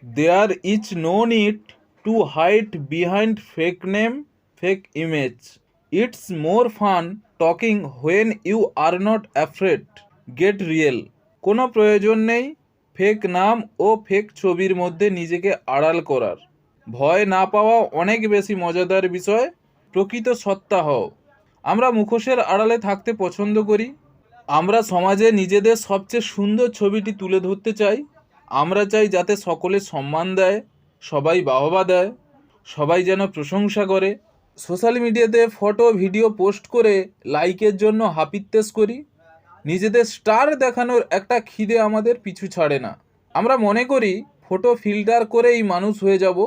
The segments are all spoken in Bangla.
There is no need to hide behind fake name, fake image. It's more fun talking when you are not afraid. Get real. কোনো প্রয়োজন নেই ফেক নাম ও ফেক ছবির মধ্যে নিজেকে আড়াল করার। ভয় না পাওয়া অনেক বেশি মজাদার বিষয়। প্রকৃত সত্তা হও। আমরা মুখোশের আড়ালে থাকতে পছন্দ করি। আমরা সমাজে নিজেদের সবচেয়ে সুন্দর ছবিটি তুলে ধরতে চাই। আমরা চাই যাতে সকলে সম্মান দেয়, সবাই বাহবা দেয়, সবাই যেন প্রশংসা করে। সোশ্যাল মিডিয়াতে ফটো ভিডিও পোস্ট করে লাইকের জন্য হাপিত্তেশ করি। নিজেদের স্টার দেখানোর একটা খিদে আমাদের পিছু ছাড়ে না। আমরা মনে করি ফটো ফিল্টার করেই মানুষ হয়ে যাব,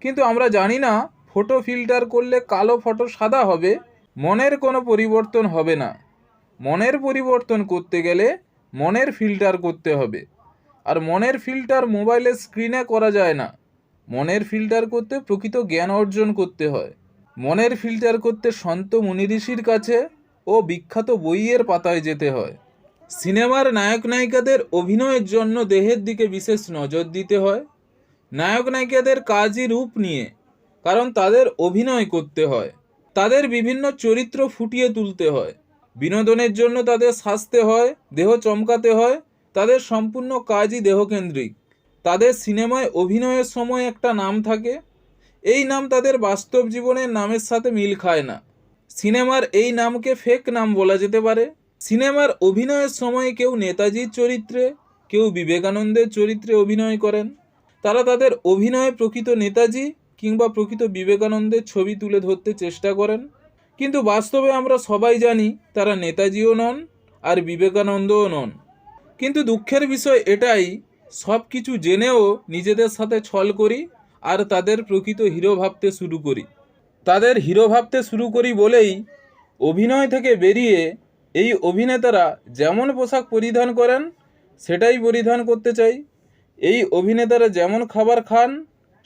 কিন্তু আমরা জানি না ফটো ফিল্টার করলে কালো ফটো সাদা হবে, মনের কোনো পরিবর্তন হবে না। মনের পরিবর্তন করতে গেলে মনের ফিল্টার করতে হবে, আর মনের ফিল্টার মোবাইলের স্ক্রিনে করা যায় না। মনের ফিল্টার করতে প্রকৃত জ্ঞান অর্জন করতে হয়। মনের ফিল্টার করতে সন্ত মুনি ঋষির কাছে ও বিখ্যাত বইয়ের পাতায় যেতে হয়। সিনেমার নায়ক নায়িকাদের অভিনয়ের জন্য দেহের দিকে বিশেষ নজর দিতে হয়। নায়ক নায়িকাদের কাজই রূপ নিয়ে, কারণ তাদের অভিনয় করতে হয়, তাদের বিভিন্ন চরিত্র ফুটিয়ে তুলতে হয়। বিনোদনের জন্য তাদের সাজতে হয়, দেহ চমকাতে হয়, তাদের সম্পূর্ণ কাজই দেহকেন্দ্রিক। তাদের সিনেমায় অভিনয়ের সময় একটা নাম থাকে, এই নাম তাদের বাস্তব জীবনের নামের সাথে মিল খায় না। সিনেমার এই নামকে ফেক নাম বলা যেতে পারে। সিনেমার অভিনয়ের সময় কেউ নেতাজির চরিত্রে, কেউ বিবেকানন্দের চরিত্রে অভিনয় করেন। তারা তাদের অভিনয়ে প্রকৃত নেতাজি কিংবা প্রকৃত বিবেকানন্দের ছবি তুলে ধরতে চেষ্টা করেন, কিন্তু বাস্তবে আমরা সবাই জানি তারা নেতাজিও নন আর বিবেকানন্দও নন। কিন্তু দুঃখের বিষয় এটাই, সব কিছু জেনেও নিজেদের সাথে ছল করি আর তাদের প্রকৃত হিরো ভাবতে শুরু করি। তাদের হিরো ভাবতে শুরু করি বলেই অভিনয় থেকে বেরিয়ে এই অভিনেতারা যেমন পোশাক পরিধান করেন সেটাই পরিধান করতে চাই। এই অভিনেতারা যেমন খাবার খান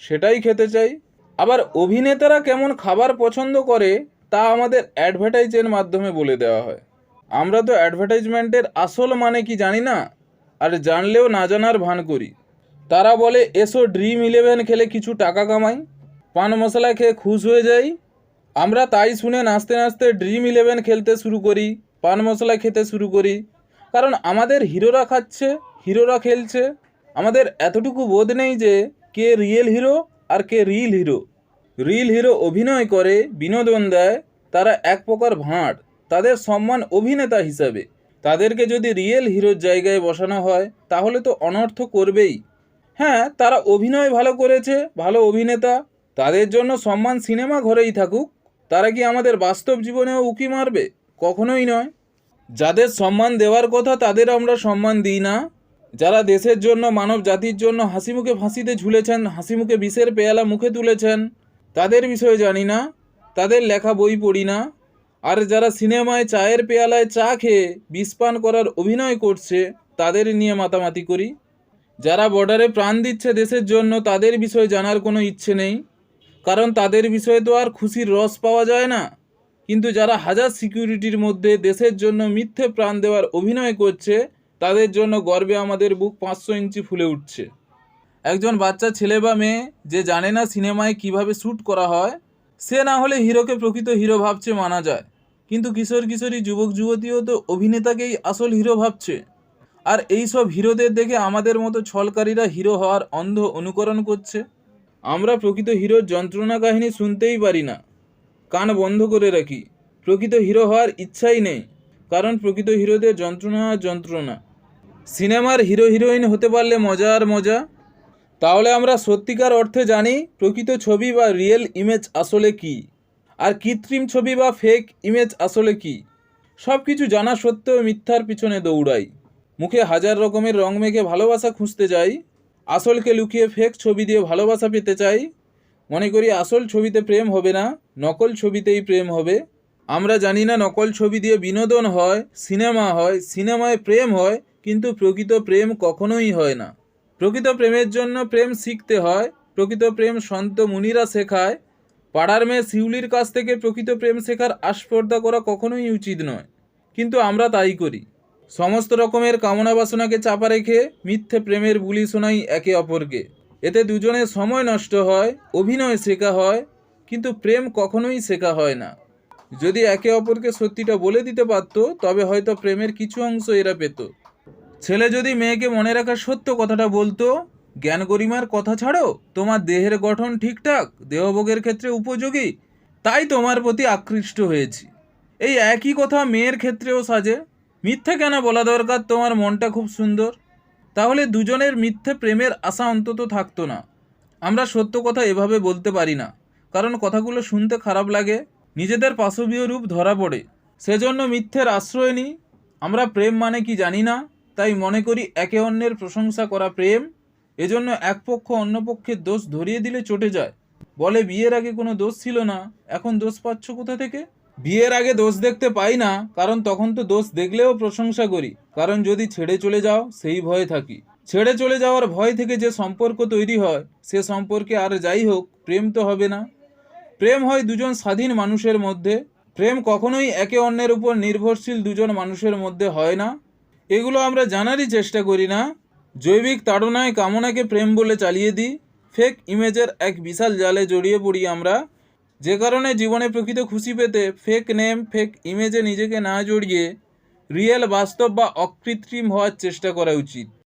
সেটাই খেতে চাই। আবার অভিনেতারা কেমন খাবার পছন্দ করে তা আমাদের অ্যাডভার্টাইজের মাধ্যমে বলে দেওয়া হয়। আমরা তো অ্যাডভার্টাইজমেন্টের আসল মানে কি জানি না, আর জানলেও না জানার ভান করি। তারা বলে এসো ড্রিম 11 খেলে কিছু টাকা কামাই, পান মশলা খেয়ে খুশ হয়ে যাই। আমরা তাই শুনে নাচতে নাচতে ড্রিম 11 খেলতে শুরু করি, পান মশলা খেতে শুরু করি, কারণ আমাদের হিরোরা খাচ্ছে, হিরোরা খেলছে। আমাদের এতটুকু বোধ নেই যে কে রিয়েল হিরো আর কে রিল হিরো। রিল হিরো অভিনয় করে, বিনোদন দেয়, তারা এক প্রকার ভাঁড়। তাদের সম্মান অভিনেতা হিসাবে। তাদেরকে যদি রিয়েল হিরোর জায়গায় বসানো হয় তাহলে তো অনর্থ করবেই। হ্যাঁ, তারা অভিনয় ভালো করেছে, ভালো অভিনেতা, তাদের জন্য সম্মান সিনেমা ঘরেই থাকুক। তারা কি আমাদের বাস্তব জীবনেও উকি মারবে? কখনোই নয়। যাদের সম্মান দেওয়ার কথা তাদের আমরা সম্মান দিই না। যারা দেশের জন্য, মানব জাতির জন্য হাসি মুখে ফাঁসিতে ঝুলেছেন, হাসি মুখে বিষের পেয়ালা মুখে তুলেছেন, তাদের বিষয়ে জানি না, তাদের লেখা বই পড়ি না। আর যারা সিনেমায় চায়ের পেয়ালায় চা খেয়ে বিষ পান করার অভিনয় করছে তাদের নিয়ে মাতামাতি করি। যারা বর্ডারে প্রাণ দিচ্ছে দেশের জন্য তাদের বিষয়ে জানার কোনো ইচ্ছে নেই, কারণ তাদের বিষয়ে তো আর খুশির রস পাওয়া যায় না। কিন্তু যারা হাজার সিকিউরিটির মধ্যে দেশের জন্য মিথ্যে প্রাণ দেওয়ার অভিনয় করছে তাদের জন্য গর্বে আমাদের বুক 500 ইঞ্চি ফুলে উঠছে। একজন বাচ্চা ছেলে বা মেয়ে যে জানে না সিনেমায় কিভাবে শ্যুট করা হয়, সে না হলে হিরোকে প্রকৃত হিরো ভাবছে মানা যায়, কিন্তু কিশোর কিশোরী যুবক যুবতীও তো অভিনেতাকেই আসল হিরো ভাবছে। আর এই সব হিরোদের দেখে আমাদের মতো ছলকারীরা হিরো হওয়ার অন্ধ অনুকরণ করছে। আমরা প্রকৃত হিরোর যন্ত্রণা কাহিনী শুনতেই পারি না, কান বন্ধ করে রাখি। প্রকৃত হিরো হওয়ার ইচ্ছাই নেই, কারণ প্রকৃত হিরোদের যন্ত্রণা আর যন্ত্রণা। সিনেমার হিরো হিরোইন হতে পারলে মজা আর মজা। তাহলে আমরা সত্যিকার অর্থে জানি প্রকৃত ছবি বা রিয়েল ইমেজ আসলে কি, আর কৃত্রিম ছবি বা ফেক ইমেজ আসলে কি। সব কিছু জানা সত্ত্বেও মিথ্যার পিছনে দৌড়াই। মুখে হাজার রকমের রং মেখে ভালোবাসা খুঁজতে যাই, আসলকে লুকিয়ে ফেক ছবি দিয়ে ভালোবাসা পেতে চাই। মনে করি আসল ছবিতে প্রেম হবে না, নকল ছবিতেই প্রেম হবে। আমরা জানি না নকল ছবি দিয়ে বিনোদন হয়, সিনেমা হয়, সিনেমায় প্রেম হয়, কিন্তু প্রকৃত প্রেম কখনোই হয় না। প্রকৃত প্রেমের জন্য প্রেম শিখতে হয়, প্রকৃত প্রেম সন্ত মুনিরা শেখায়। পাড়ার মেয়ে শিউলির কাছ থেকে প্রকৃত প্রেম শেখার আস্পর্ধা করা কখনোই উচিত নয়, কিন্তু আমরা তাই করি। সমস্ত রকমের কামনা বাসনাকে চাপা রেখে মিথ্যে প্রেমের বুলি শোনাই একে অপরকে। এতে দুজনের সময় নষ্ট হয়, অভিনয় শেখা হয়, কিন্তু প্রেম কখনোই শেখা হয় না। যদি একে অপরকে সত্যিটা বলে দিতে পারতো, তবে হয়তো প্রেমের কিছু অংশ এরা পেত। ছেলে যদি মেয়েকে মনে রাখার সত্য কথাটা বলতো, জ্ঞান গরিমার কথা ছাড়ো, তোমার দেহের গঠন ঠিকঠাক, দেহভোগের ক্ষেত্রে উপযোগী, তাই তোমার প্রতি আকৃষ্ট হয়েছি, এই একই কথা মেয়ের ক্ষেত্রেও সাজে। মিথ্যে কেন বলা দরকার, তোমার মনটা খুব সুন্দর? তাহলে দুজনের মিথ্যে প্রেমের আশা অন্তত থাকতো না। আমরা সত্য কথা এভাবে বলতে পারি না, কারণ কথাগুলো শুনতে খারাপ লাগে, নিজেদের পাশবীয় রূপ ধরা পড়ে, সেজন্য মিথ্যের আশ্রয় নিই। আমরা প্রেম মানে কি জানি না, তাই মনে করি একে অন্যের প্রশংসা করা প্রেম। এজন্য এক পক্ষ অন্য পক্ষের দোষ ধরিয়ে দিলে চটে যায়, বলে বিয়ের আগে কোনো দোষ ছিল না, এখন দোষ পাচ্ছ কোথা থেকে? বিয়ের আগে দোষ দেখতে পাই না, কারণ তখন তো দোষ দেখলেও প্রশংসা করি, কারণ যদি ছেড়ে চলে যাও সেই ভয়ে থাকি। ছেড়ে চলে যাওয়ার ভয় থেকে যে সম্পর্ক তৈরি হয়, সে সম্পর্কে আর যাই হোক প্রেম তো হবে না। প্রেম হয় দুজন স্বাধীন মানুষের মধ্যে। প্রেম কখনোই একে অন্যের উপর নির্ভরশীল দুজন মানুষের মধ্যে হয় না। এগুলো আমরা জানারই চেষ্টা করি না। জৈবিক তাড়নায় কামনাকে প্রেম বলে চালিয়ে দিই। ফেক ইমেজের এক বিশাল জালে জড়িয়ে পড়ি আমরা, যে কারণে জীবনে প্রকৃত খুশি পেতে ফেক নেম, ফেক ইমেজে নিজেকে না জড়িয়ে রিয়েল, বাস্তব বা অকৃত্রিম হওয়ার চেষ্টা করা উচিত।